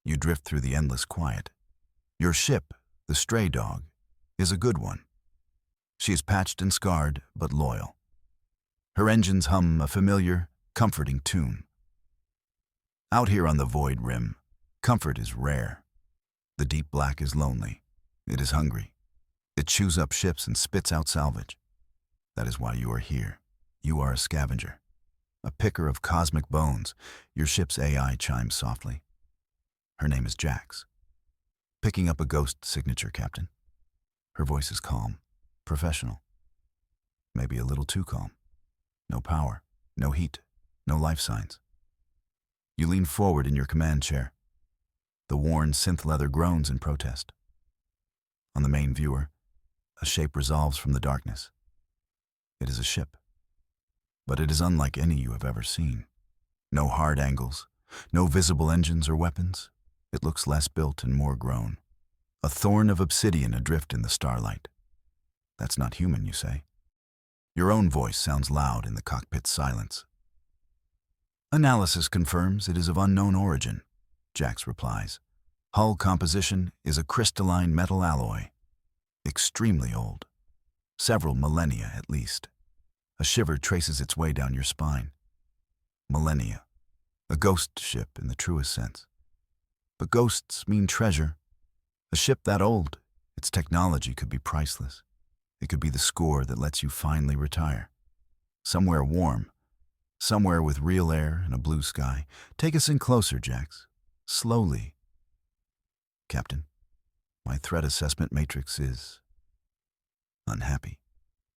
You drift through the endless quiet. Your ship, the stray dog, is a good one. She is patched and scarred, but loyal. Her engines hum a familiar, comforting tune. Out here on the void rim, comfort is rare. The deep black is lonely. It is hungry. It chews up ships and spits out salvage. That is why you are here. You are a scavenger, a picker of cosmic bones. Your ship's AI chimes softly. Her name is Jax. Picking up a ghost signature, Captain. Her voice is calm, professional. Maybe a little too calm. No power, no heat, no life signs. You lean forward in your command chair. The worn synth leather groans in protest. On the main viewer, a shape resolves from the darkness. It is a ship. But it is unlike any you have ever seen. No hard angles, no visible engines or weapons. It looks less built and more grown. A thorn of obsidian adrift in the starlight. That's not human, you say. Your own voice sounds loud in the cockpit's silence. Analysis confirms it is of unknown origin, Jax replies. Hull composition is a crystalline metal alloy. Extremely old. Several millennia at least. A shiver traces its way down your spine. Millennia. A ghost ship in the truest sense. But ghosts mean treasure. A ship that old, its technology could be priceless. It could be the score that lets you finally retire. Somewhere warm. Somewhere with real air and a blue sky. Take us in closer, Jax. Slowly. Captain, my threat assessment matrix is unhappy.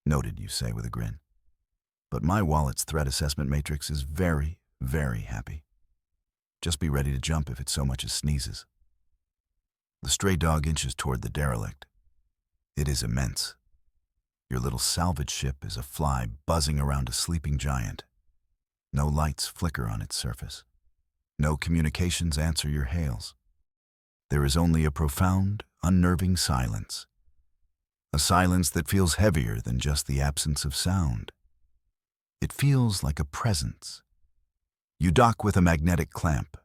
Noted, you say with a grin. But my wallet's threat assessment matrix is very, very happy. Just be ready to jump if it so much as sneezes. The stray dog inches toward the derelict. It is immense. Your little salvage ship is a fly buzzing around a sleeping giant. No lights flicker on its surface. No communications answer your hails. There is only a profound, unnerving silence. A silence that feels heavier than just the absence of sound. It feels like a presence. You dock with a magnetic clamp.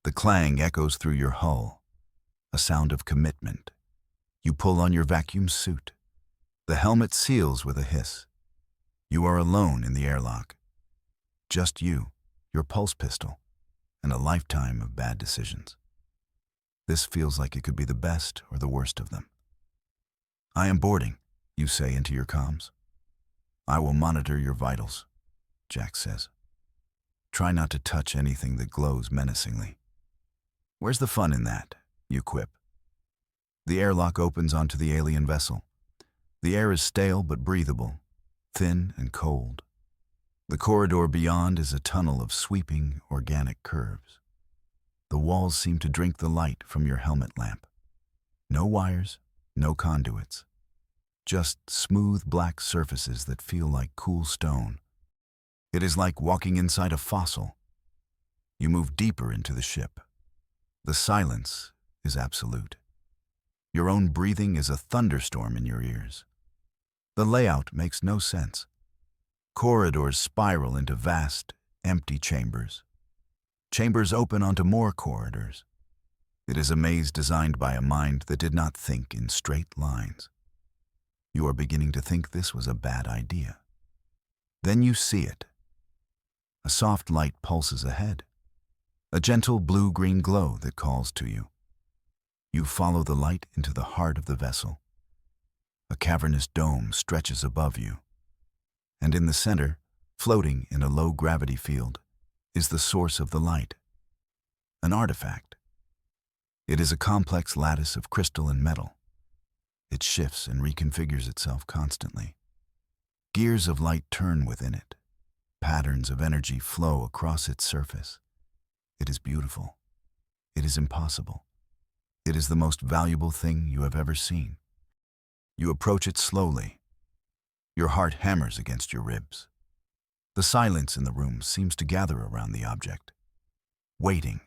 The clang echoes through your hull. A sound of commitment. You pull on your vacuum suit. The helmet seals with a hiss. You are alone in the airlock. Just you, your pulse pistol, and a lifetime of bad decisions. This feels like it could be the best or the worst of them. I am boarding, you say into your comms. I will monitor your vitals, Jax says. Try not to touch anything that glows menacingly. Where's the fun in that? You quip. The airlock opens onto the alien vessel. The air is stale but breathable, thin and cold. The corridor beyond is a tunnel of sweeping, organic curves. The walls seem to drink the light from your helmet lamp. No wires, no conduits. Just smooth black surfaces that feel like cool stone. It is like walking inside a fossil. You move deeper into the ship. The silence is absolute. Your own breathing is a thunderstorm in your ears. The layout makes no sense. Corridors spiral into vast, empty chambers. Chambers open onto more corridors. It is a maze designed by a mind that did not think in straight lines. You are beginning to think this was a bad idea. Then you see it. A soft light pulses ahead. A gentle blue-green glow that calls to you. You follow the light into the heart of the vessel. A cavernous dome stretches above you. And in the center, floating in a low-gravity field, is the source of the light. An artifact. It is a complex lattice of crystal and metal. It shifts and reconfigures itself constantly. Gears of light turn within it. Patterns of energy flow across its surface. It is beautiful. It is impossible. It is the most valuable thing you have ever seen. You approach it slowly. Your heart hammers against your ribs. The silence in the room seems to gather around the object, waiting.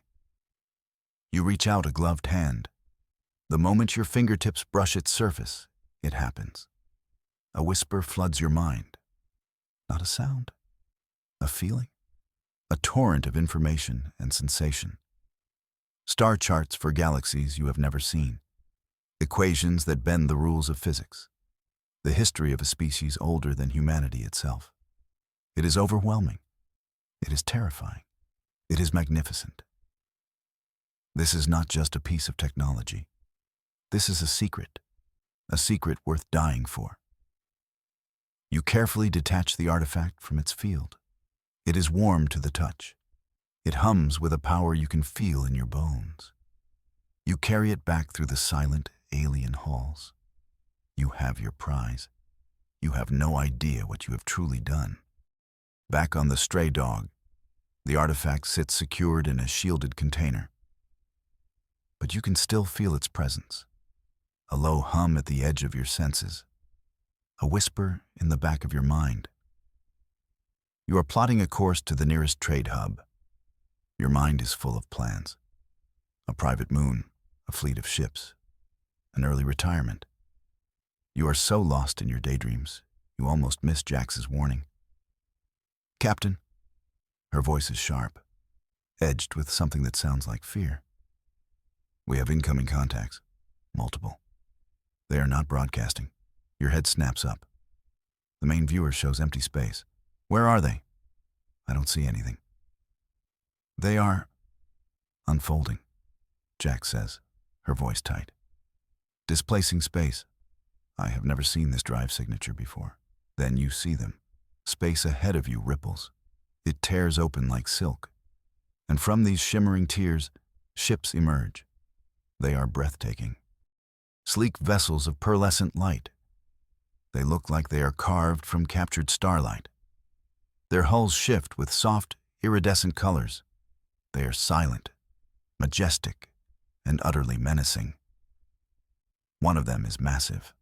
You reach out a gloved hand. The moment your fingertips brush its surface, it happens. A whisper floods your mind. Not a sound, a feeling, a torrent of information and sensation. Star charts for galaxies you have never seen. Equations that bend the rules of physics. The history of a species older than humanity itself. It is overwhelming. It is terrifying. It is magnificent. This is not just a piece of technology. This is a secret worth dying for. You carefully detach the artifact from its field. It is warm to the touch. It hums with a power you can feel in your bones. You carry it back through the silent, alien halls. You have your prize. You have no idea what you have truly done. Back on the stray dog, the artifact sits secured in a shielded container. But you can still feel its presence. A low hum at the edge of your senses. A whisper in the back of your mind. You are plotting a course to the nearest trade hub. Your mind is full of plans. A private moon, a fleet of ships, an early retirement. You are so lost in your daydreams, you almost miss Jax's warning. Captain. Her voice is sharp, edged with something that sounds like fear. We have incoming contacts. Multiple. They are not broadcasting. Your head snaps up. The main viewer shows empty space. Where are they? I don't see anything. They are unfolding, Jax says, her voice tight. Displacing space. I have never seen this drive signature before. Then you see them. Space ahead of you ripples. It tears open like silk. And from these shimmering tears, ships emerge. They are breathtaking. Sleek vessels of pearlescent light. They look like they are carved from captured starlight. Their hulls shift with soft, iridescent colors. They are silent, majestic, and utterly menacing. One of them is massive,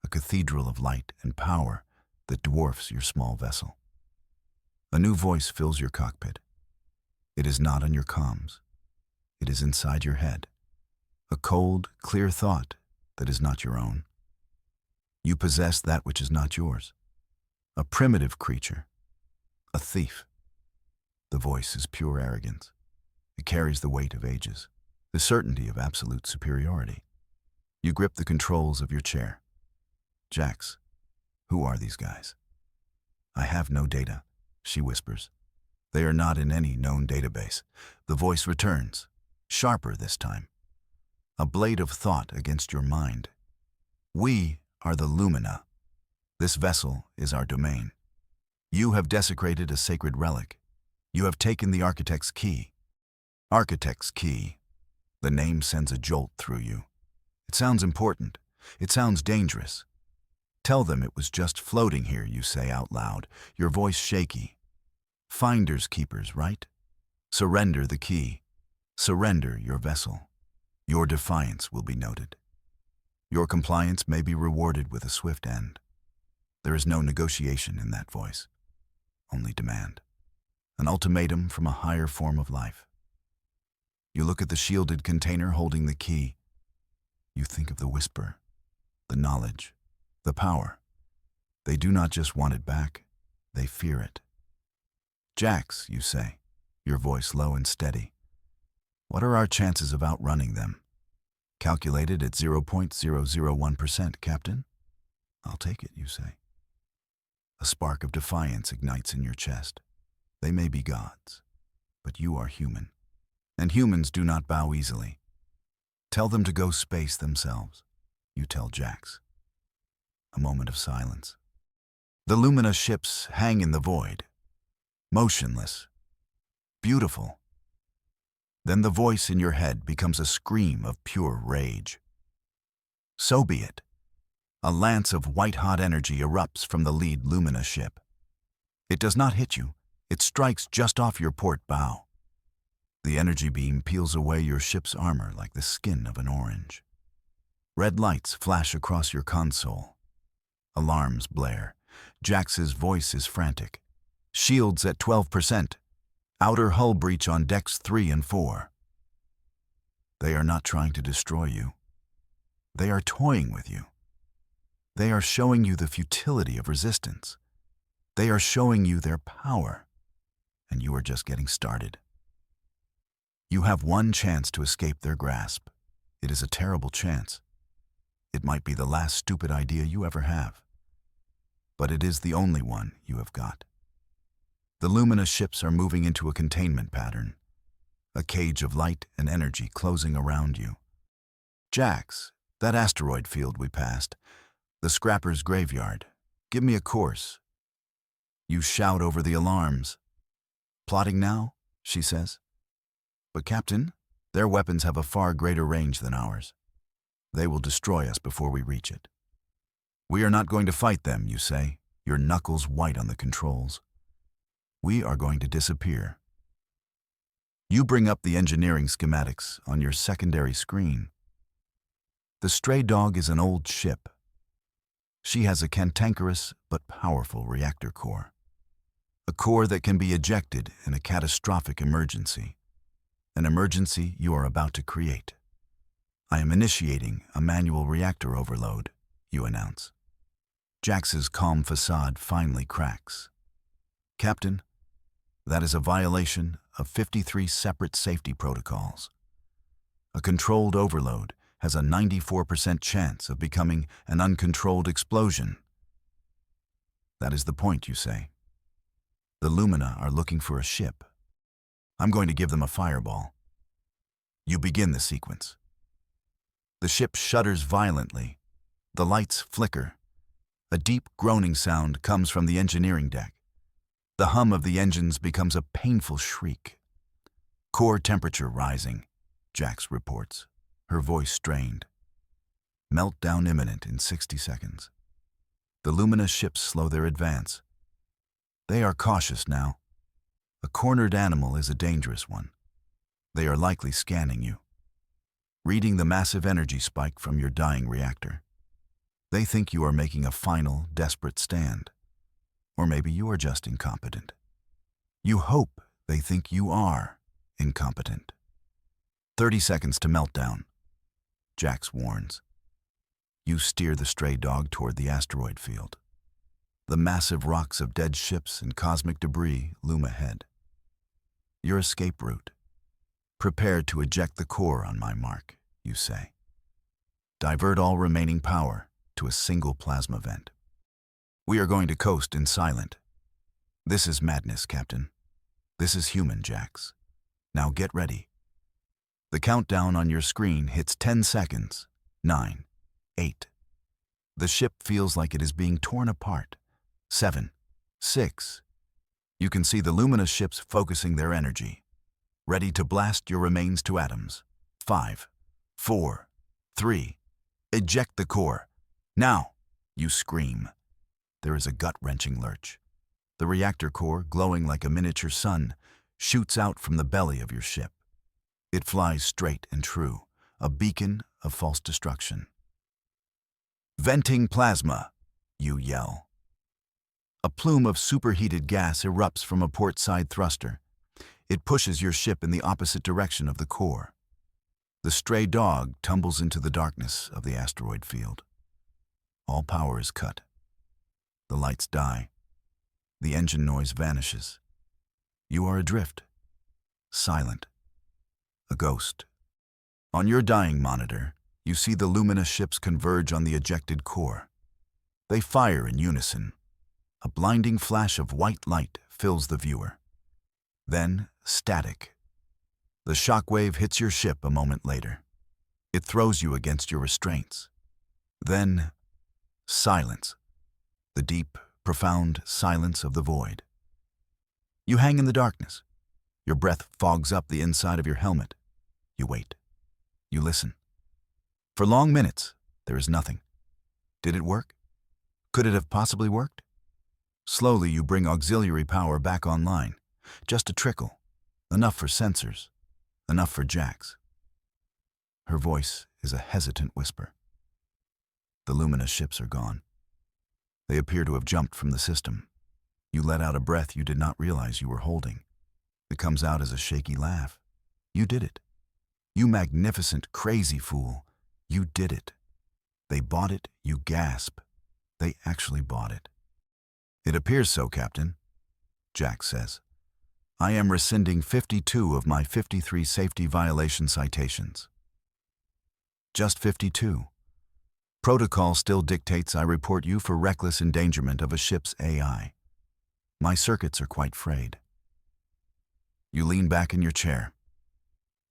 a cathedral of light and power that dwarfs your small vessel. A new voice fills your cockpit. It is not on your comms. It is inside your head. A cold, clear thought that is not your own. You possess that which is not yours. A primitive creature. A thief. The voice is pure arrogance. It carries the weight of ages, the certainty of absolute superiority. You grip the controls of your chair. Jax, who are these guys? I have no data, she whispers. They are not in any known database. The voice returns, sharper this time. A blade of thought against your mind. We are the Lumina. This vessel is our domain. You have desecrated a sacred relic. You have taken the Architect's key. Architect's key. The name sends a jolt through you. It sounds important. It sounds dangerous. Tell them it was just floating here, you say out loud, your voice shaky. Finders keepers, right? Surrender the key. Surrender your vessel. Your defiance will be noted. Your compliance may be rewarded with a swift end. There is no negotiation in that voice. Only demand. An ultimatum from a higher form of life. You look at the shielded container holding the key. You think of the whisper, the knowledge, the power. They do not just want it back, they fear it. Jax, you say, your voice low and steady. What are our chances of outrunning them? Calculated at 0.001%, Captain. I'll take it, you say. A spark of defiance ignites in your chest. They may be gods, but you are human. And humans do not bow easily. Tell them to go space themselves, you tell Jax. A moment of silence. The Lumina ships hang in the void, motionless, beautiful. Then the voice in your head becomes a scream of pure rage. So be it. A lance of white-hot energy erupts from the lead Lumina ship. It does not hit you. It strikes just off your port bow. The energy beam peels away your ship's armor like the skin of an orange. Red lights flash across your console. Alarms blare. Jax's voice is frantic. Shields at 12%. Outer hull breach on decks 3 and 4. They are not trying to destroy you. They are toying with you. They are showing you the futility of resistance. They are showing you their power. And you are just getting started. You have one chance to escape their grasp. It is a terrible chance. It might be the last stupid idea you ever have. But it is the only one you have got. The Lumina ships are moving into a containment pattern, a cage of light and energy closing around you. Jax, that asteroid field we passed, the scrapper's graveyard. Give me a course. You shout over the alarms. Plotting now? She says. But Captain, their weapons have a far greater range than ours. They will destroy us before we reach it. We are not going to fight them, you say, your knuckles white on the controls. We are going to disappear. You bring up the engineering schematics on your secondary screen. The Stray Dog is an old ship. She has a cantankerous but powerful reactor core. A core that can be ejected in a catastrophic emergency. An emergency you are about to create. I am initiating a manual reactor overload, you announce. Jax's calm facade finally cracks. Captain, that is a violation of 53 separate safety protocols. A controlled overload has a 94% chance of becoming an uncontrolled explosion. That is the point, you say. The Lumina are looking for a ship. I'm going to give them a fireball. You begin the sequence. The ship shudders violently. The lights flicker. A deep groaning sound comes from the engineering deck. The hum of the engines becomes a painful shriek. Core temperature rising, Jax reports, her voice strained. Meltdown imminent in 60 seconds. The Lumina ships slow their advance. They are cautious now. A cornered animal is a dangerous one. They are likely scanning you, reading the massive energy spike from your dying reactor. They think you are making a final, desperate stand. Or maybe you are just incompetent. You hope they think you are incompetent. 30 seconds to meltdown, Jax warns. You steer the Stray Dog toward the asteroid field. The massive rocks of dead ships and cosmic debris loom ahead. Your escape route. Prepare to eject the core on my mark, you say. Divert all remaining power to a single plasma vent. We are going to coast in silent. This is madness, Captain. This is human, Jax. Now get ready. The countdown on your screen hits 10 seconds. 9, 8. The ship feels like it is being torn apart. 7, 6. You can see the Lumina ships focusing their energy, ready to blast your remains to atoms. 5, 4, 3. Eject the core. Now, you scream. There is a gut-wrenching lurch. The reactor core, glowing like a miniature sun, shoots out from the belly of your ship. It flies straight and true, a beacon of false destruction. Venting plasma, you yell. A plume of superheated gas erupts from a port-side thruster. It pushes your ship in the opposite direction of the core. The Stray Dog tumbles into the darkness of the asteroid field. All power is cut. The lights die. The engine noise vanishes. You are adrift, silent, a ghost. On your dying monitor, you see the Lumina ships converge on the ejected core. They fire in unison. A blinding flash of white light fills the viewer. Then, static. The shockwave hits your ship a moment later. It throws you against your restraints. Then, silence. The deep, profound silence of the void. You hang in the darkness. Your breath fogs up the inside of your helmet. You wait. You listen. For long minutes, there is nothing. Did it work? Could it have possibly worked? Slowly, you bring auxiliary power back online. Just a trickle. Enough for sensors. Enough for Jax. Her voice is a hesitant whisper. The Lumina ships are gone. They appear to have jumped from the system. You let out a breath you did not realize you were holding. It comes out as a shaky laugh. You did it. You magnificent, crazy fool. You did it. They bought it, you gasp. They actually bought it. It appears so, Captain, Jax says. I am rescinding 52 of my 53 safety violation citations. Just 52. Protocol still dictates I report you for reckless endangerment of a ship's AI. My circuits are quite frayed. You lean back in your chair.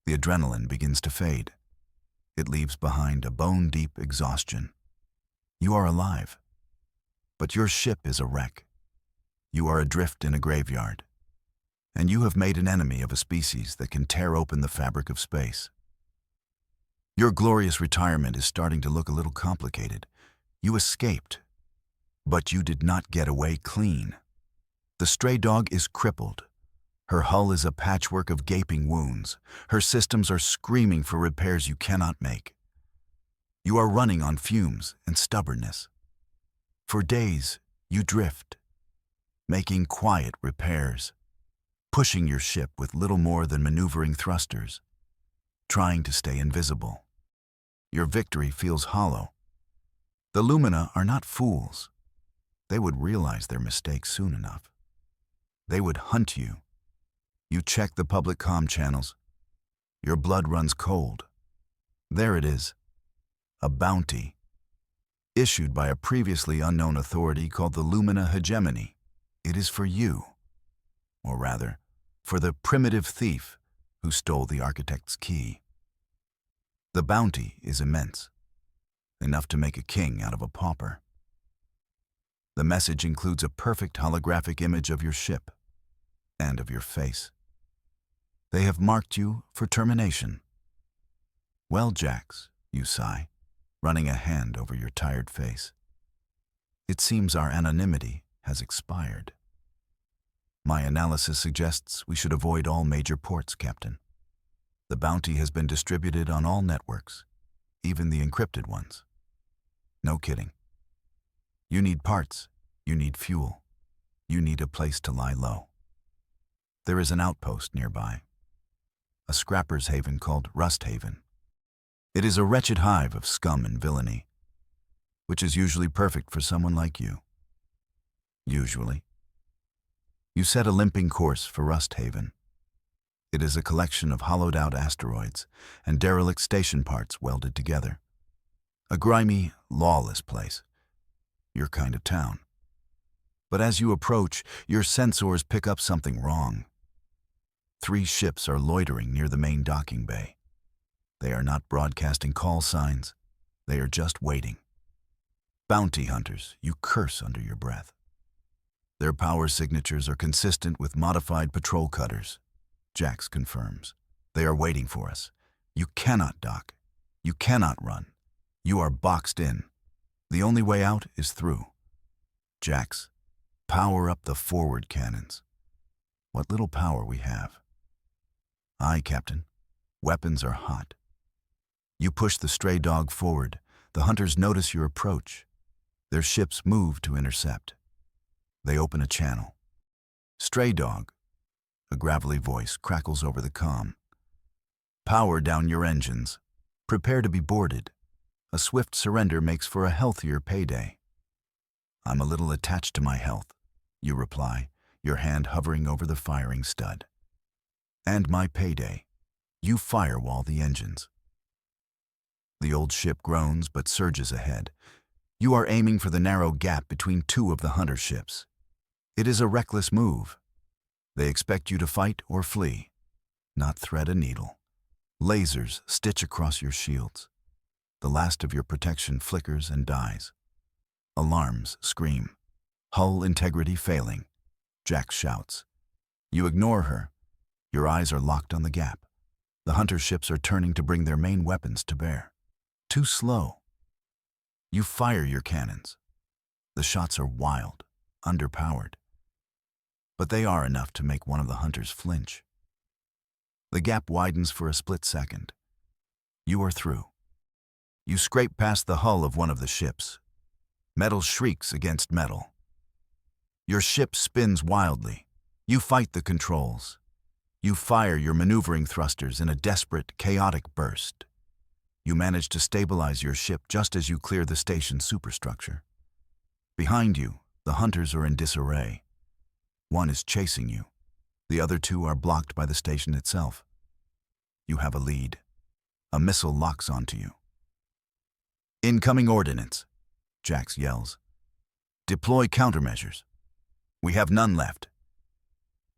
The adrenaline begins to fade. It leaves behind a bone-deep exhaustion. You are alive, but your ship is a wreck. You are adrift in a graveyard, and you have made an enemy of a species that can tear open the fabric of space. Your glorious retirement is starting to look a little complicated. You escaped, but you did not get away clean. The stray dog is crippled. Her hull is a patchwork of gaping wounds. Her systems are screaming for repairs you cannot make. You are running on fumes and stubbornness. For days, you drift, making quiet repairs, pushing your ship with little more than maneuvering thrusters, trying to stay invisible. Your victory feels hollow. The Lumina are not fools. They would realize their mistake soon enough. They would hunt you. You check the public comm channels. Your blood runs cold. There it is, a bounty, issued by a previously unknown authority called the Lumina Hegemony. It is for you, or rather, for the primitive thief who stole the architect's key. The bounty is immense, enough to make a king out of a pauper. The message includes a perfect holographic image of your ship and of your face. They have marked you for termination. Well, Jax, you sigh, running a hand over your tired face. It seems our anonymity has expired. My analysis suggests we should avoid all major ports, Captain. The bounty has been distributed on all networks, even the encrypted ones. No kidding. You need parts, you need fuel, you need a place to lie low. There is an outpost nearby, a scrapper's haven called Rust Haven. It is a wretched hive of scum and villainy, which is usually perfect for someone like you. Usually. You set a limping course for Rust Haven. It is a collection of hollowed-out asteroids and derelict station parts welded together. A grimy, lawless place. Your kind of town. But as you approach, your sensors pick up something wrong. 3 ships are loitering near the main docking bay. They are not broadcasting call signs. They are just waiting. Bounty hunters, you curse under your breath. Their power signatures are consistent with modified patrol cutters. Jax confirms. They are waiting for us. You cannot dock. You cannot run. You are boxed in. The only way out is through. Jax, power up the forward cannons. What little power we have. Aye, Captain. Weapons are hot. You push the stray dog forward. The hunters notice your approach. Their ships move to intercept. They open a channel. Stray dog, a gravelly voice crackles over the comm. Power down your engines. Prepare to be boarded. A swift surrender makes for a healthier payday. I'm a little attached to my health, you reply, your hand hovering over the firing stud. And my payday. You firewall the engines. The old ship groans but surges ahead. You are aiming for the narrow gap between 2 of the hunter ships. It is a reckless move. They expect you to fight or flee, not thread a needle. Lasers stitch across your shields. The last of your protection flickers and dies. Alarms scream. Hull integrity failing. Jax shouts. You ignore her. Your eyes are locked on the gap. The hunter ships are turning to bring their main weapons to bear. Too slow. You fire your cannons. The shots are wild, underpowered. But they are enough to make one of the hunters flinch. The gap widens for a split second. You are through. You scrape past the hull of one of the ships. Metal shrieks against metal. Your ship spins wildly. You fight the controls. You fire your maneuvering thrusters in a desperate, chaotic burst. You manage to stabilize your ship just as you clear the station's superstructure. Behind you, the hunters are in disarray. One is chasing you. The other two are blocked by the station itself. You have a lead. A missile locks onto you. Incoming ordnance, Jax yells. Deploy countermeasures. We have none left.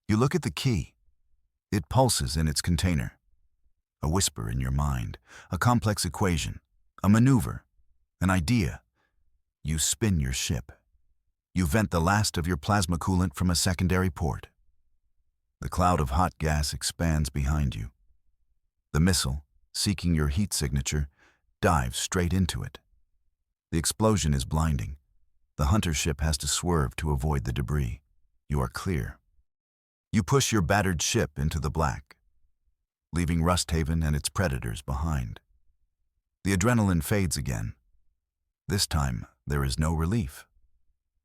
You look at the key. It pulses in its container. A whisper in your mind, a complex equation, a maneuver, an idea. You spin your ship. You vent the last of your plasma coolant from a secondary port. The cloud of hot gas expands behind you. The missile, seeking your heat signature, dives straight into it. The explosion is blinding. The hunter ship has to swerve to avoid the debris. You are clear. You push your battered ship into the black, leaving Rusthaven and its predators behind. The adrenaline fades again. This time, there is no relief.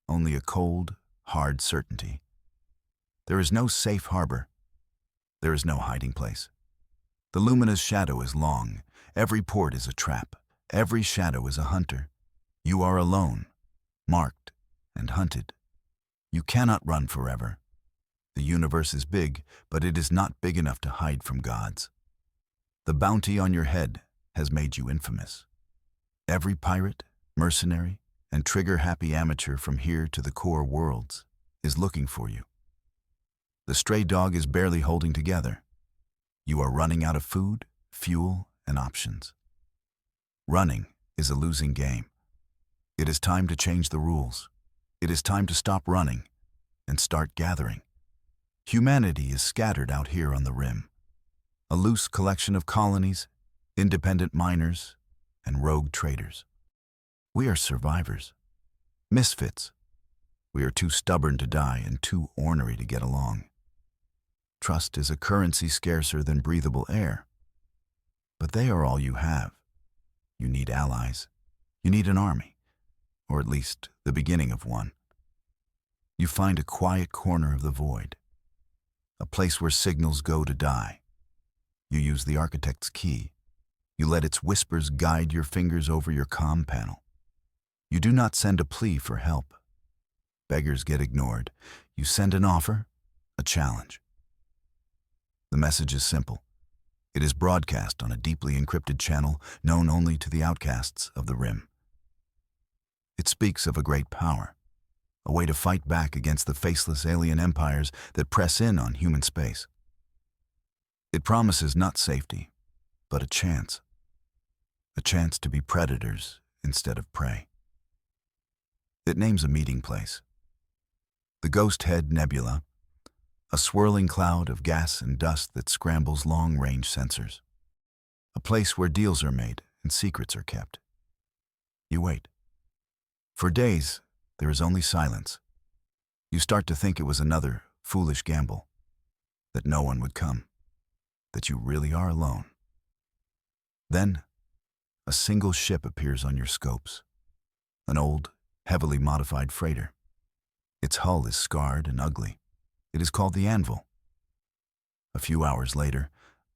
Only a cold, hard certainty. There is no safe harbor. There is no hiding place. The Lumina's shadow is long. Every port is a trap. Every shadow is a hunter. You are alone, marked and hunted. You cannot run forever. The universe is big, but it is not big enough to hide from gods. The bounty on your head has made you infamous. Every pirate, mercenary, and trigger-happy amateur from here to the core worlds is looking for you. The stray dog is barely holding together. You are running out of food, fuel, and options. Running is a losing game. It is time to change the rules. It is time to stop running and start gathering. Humanity is scattered out here on the rim. A loose collection of colonies, independent miners, and rogue traders. We are survivors. Misfits. We are too stubborn to die and too ornery to get along. Trust is a currency scarcer than breathable air. But they are all you have. You need allies. You need an army, or at least the beginning of one. You find a quiet corner of the void, a place where signals go to die. You use the architect's key. You let its whispers guide your fingers over your comm panel. You do not send a plea for help. Beggars get ignored. You send an offer, a challenge. The message is simple. It is broadcast on a deeply encrypted channel known only to the outcasts of the Rim. It speaks of a great power, a way to fight back against the faceless alien empires that press in on human space. It promises not safety, but a chance to be predators instead of prey. It names a meeting place. The Ghost Head Nebula, a swirling cloud of gas and dust that scrambles long-range sensors. A place where deals are made and secrets are kept. You wait. For days, there is only silence. You start to think it was another foolish gamble, that no one would come, that you really are alone. Then, a single ship appears on your scopes. An old, heavily modified freighter. Its hull is scarred and ugly. It is called the Anvil. A few hours later,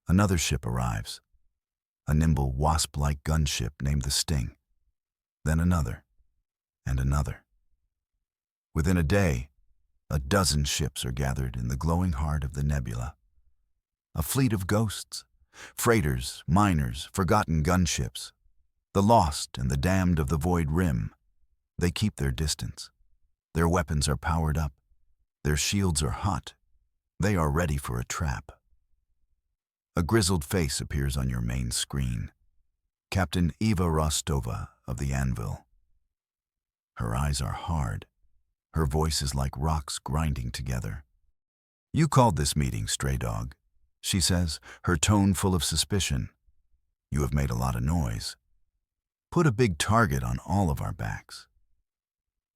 another ship arrives. A nimble, wasp-like gunship named the Sting. Then another, and another. Within a day, a dozen ships are gathered in the glowing heart of the nebula. A fleet of ghosts, freighters, miners, forgotten gunships. The lost and the damned of the Void Rim. They keep their distance. Their weapons are powered up. Their shields are hot. They are ready for a trap. A grizzled face appears on your main screen. Captain Eva Rostova of the Anvil. Her eyes are hard. Her voice is like rocks grinding together. You called this meeting, stray dog, she says, her tone full of suspicion. You have made a lot of noise. Put a big target on all of our backs.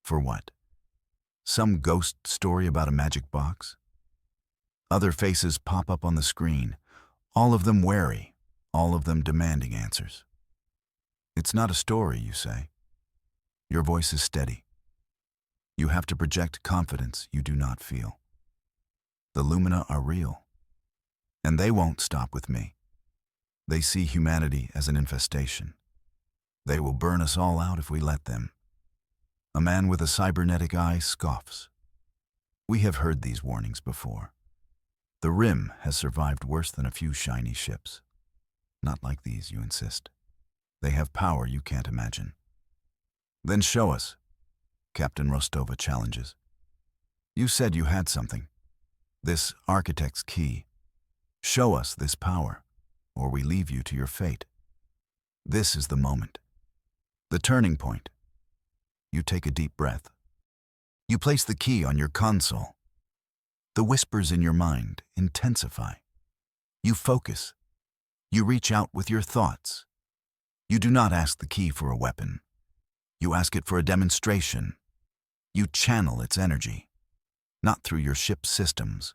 For what? Some ghost story about a magic box? Other faces pop up on the screen, all of them wary, all of them demanding answers. It's not a story, you say. Your voice is steady. You have to project confidence you do not feel. The Lumina are real, and they won't stop with me. They see humanity as an infestation. They will burn us all out if we let them. A man with a cybernetic eye scoffs. We have heard these warnings before. The rim has survived worse than a few shiny ships. Not like these, you insist. They have power you can't imagine. Then show us, Captain Rostova challenges. You said you had something. This architect's key. Show us this power, or we leave you to your fate. This is the moment. The turning point. You take a deep breath. You place the key on your console. The whispers in your mind intensify. You focus. You reach out with your thoughts. You do not ask the key for a weapon. You ask it for a demonstration. You channel its energy, not through your ship's systems,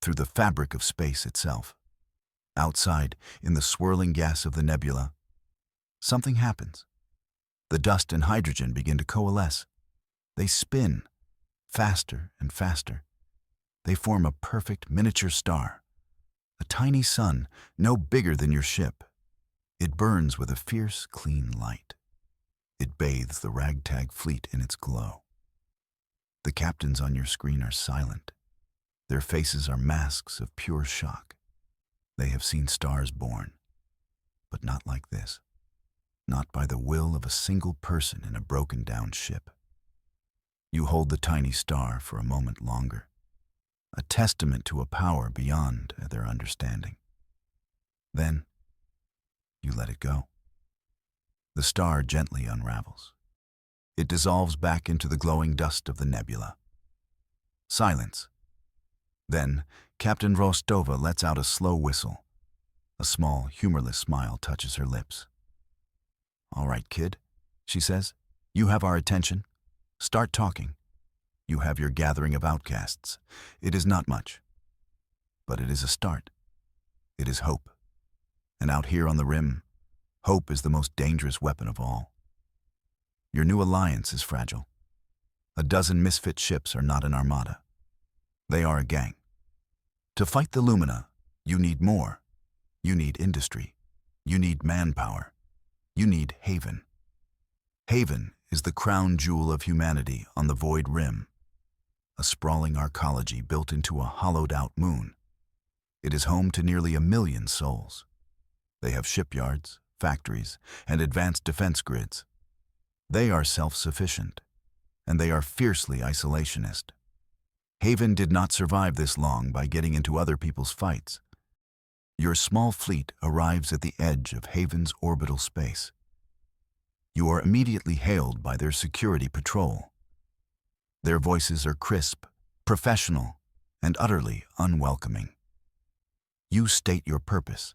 through the fabric of space itself. Outside, in the swirling gas of the nebula, something happens. The dust and hydrogen begin to coalesce. They spin, faster and faster. They form a perfect miniature star, a tiny sun no bigger than your ship. It burns with a fierce, clean light. It bathes the ragtag fleet in its glow. The captains on your screen are silent. Their faces are masks of pure shock. They have seen stars born, but not like this. Not by the will of a single person in a broken-down ship. You hold the tiny star for a moment longer, a testament to a power beyond their understanding. Then, you let it go. The star gently unravels. It dissolves back into the glowing dust of the nebula. Silence. Then, Captain Rostova lets out a slow whistle. A small, humorless smile touches her lips. "All right, kid," she says. "You have our attention. Start talking. You have your gathering of outcasts. It is not much. But it is a start. It is hope. And out here on the rim, hope is the most dangerous weapon of all. Your new alliance is fragile. A dozen misfit ships are not an armada. They are a gang. To fight the Lumina, you need more. You need industry. You need manpower. You need Haven. Haven is the crown jewel of humanity on the void rim, a sprawling arcology built into a hollowed-out moon. It is home to nearly 1 million souls. They have shipyards, factories, and advanced defense grids. They are self-sufficient, and they are fiercely isolationist. Haven did not survive this long by getting into other people's fights. Your small fleet arrives at the edge of Haven's orbital space. You are immediately hailed by their security patrol. Their voices are crisp, professional, and utterly unwelcoming. You state your purpose.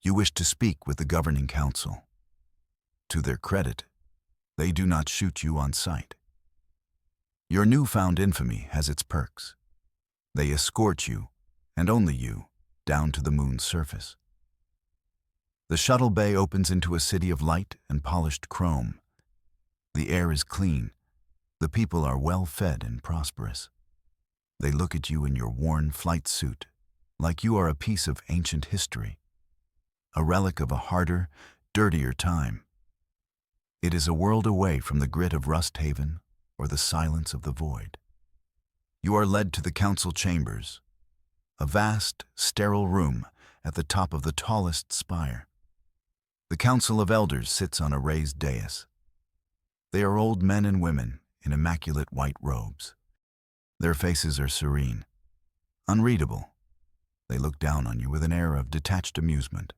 You wish to speak with the governing council. To their credit, they do not shoot you on sight. Your newfound infamy has its perks. They escort you, and only you, down to the moon's surface. The shuttle bay opens into a city of light and polished chrome. The air is clean. The people are well-fed and prosperous. They look at you in your worn flight suit, like you are a piece of ancient history, a relic of a harder, dirtier time. It is a world away from the grit of Rust Haven or the silence of the void. You are led to the council chambers, a vast, sterile room at the top of the tallest spire. The Council of Elders sits on a raised dais. They are old men and women in immaculate white robes. Their faces are serene, unreadable. They look down on you with an air of detached amusement.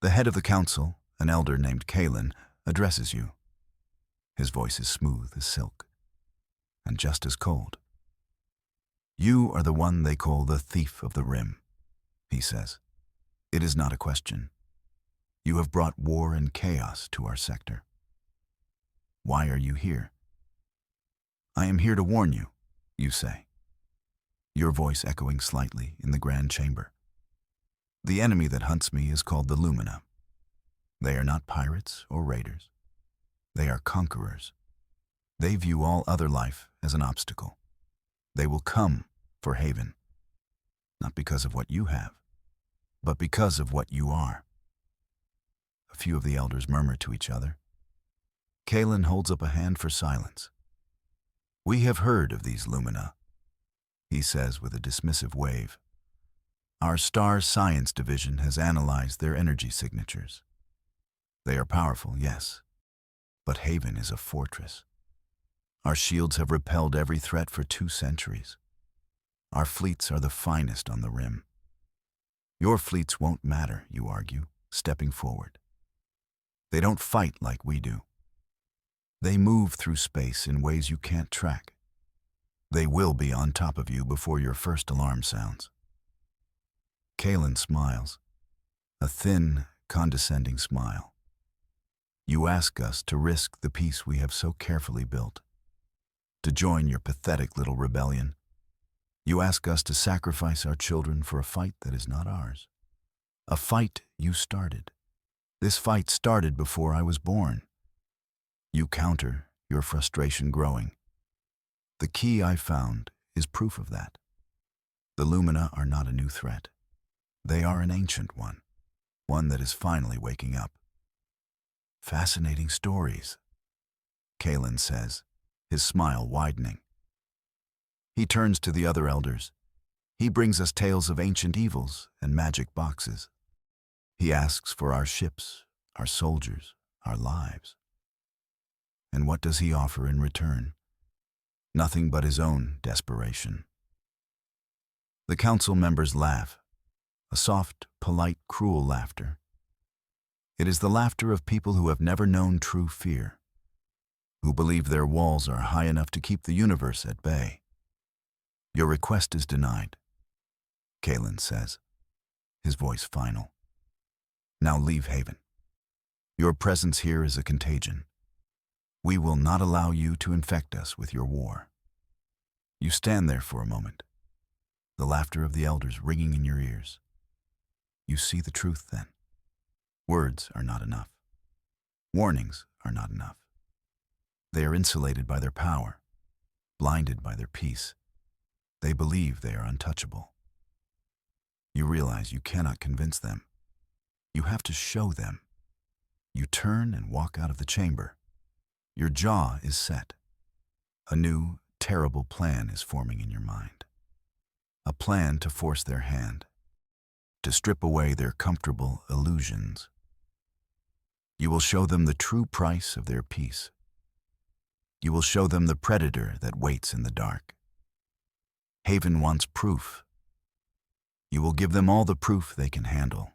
The head of the council, an elder named Kalen, addresses you. His voice is smooth as silk, and just as cold. "You are the one they call the Thief of the Rim," he says. "It is not a question. You have brought war and chaos to our sector. Why are you here?" "I am here to warn you," you say, your voice echoing slightly in the grand chamber. "The enemy that hunts me is called the Lumina. They are not pirates or raiders. They are conquerors. They view all other life as an obstacle. They will come for Haven, not because of what you have, but because of what you are." A few of the elders murmur to each other. Kalen holds up a hand for silence. "We have heard of these Lumina." he says with a dismissive wave. Our star science division has analyzed their energy signatures. They are powerful, yes, but Haven is a fortress. Our shields have repelled every threat for 2 centuries. Our fleets are the finest on the rim. Your fleets won't matter, you argue, stepping forward. They don't fight like we do. They move through space in ways you can't track. They will be on top of you before your first alarm sounds. Kalen smiles, a thin, condescending smile. You ask us to risk the peace we have so carefully built, to join your pathetic little rebellion. You ask us to sacrifice our children for a fight that is not ours. A fight you started. This fight started before I was born. You counter, your frustration growing. The key I found is proof of that. The Lumina are not a new threat. They are an ancient one that is finally waking up. Fascinating stories, Kalen says, his smile widening. He turns to the other elders. He brings us tales of ancient evils and magic boxes. He asks for our ships, our soldiers, our lives. And what does he offer in return? Nothing but his own desperation. The council members laugh, a soft, polite, cruel laughter. It is the laughter of people who have never known true fear, who believe their walls are high enough to keep the universe at bay. Your request is denied, Kalen says, his voice final. Now leave Haven. Your presence here is a contagion. We will not allow you to infect us with your war. You stand there for a moment, the laughter of the elders ringing in your ears. You see the truth then. Words are not enough. Warnings are not enough. They are insulated by their power, blinded by their peace. They believe they are untouchable. You realize you cannot convince them. You have to show them. You turn and walk out of the chamber. Your jaw is set. A new, terrible plan is forming in your mind. A plan to force their hand, to strip away their comfortable illusions. You will show them the true price of their peace. You will show them the predator that waits in the dark. Haven wants proof. You will give them all the proof they can handle.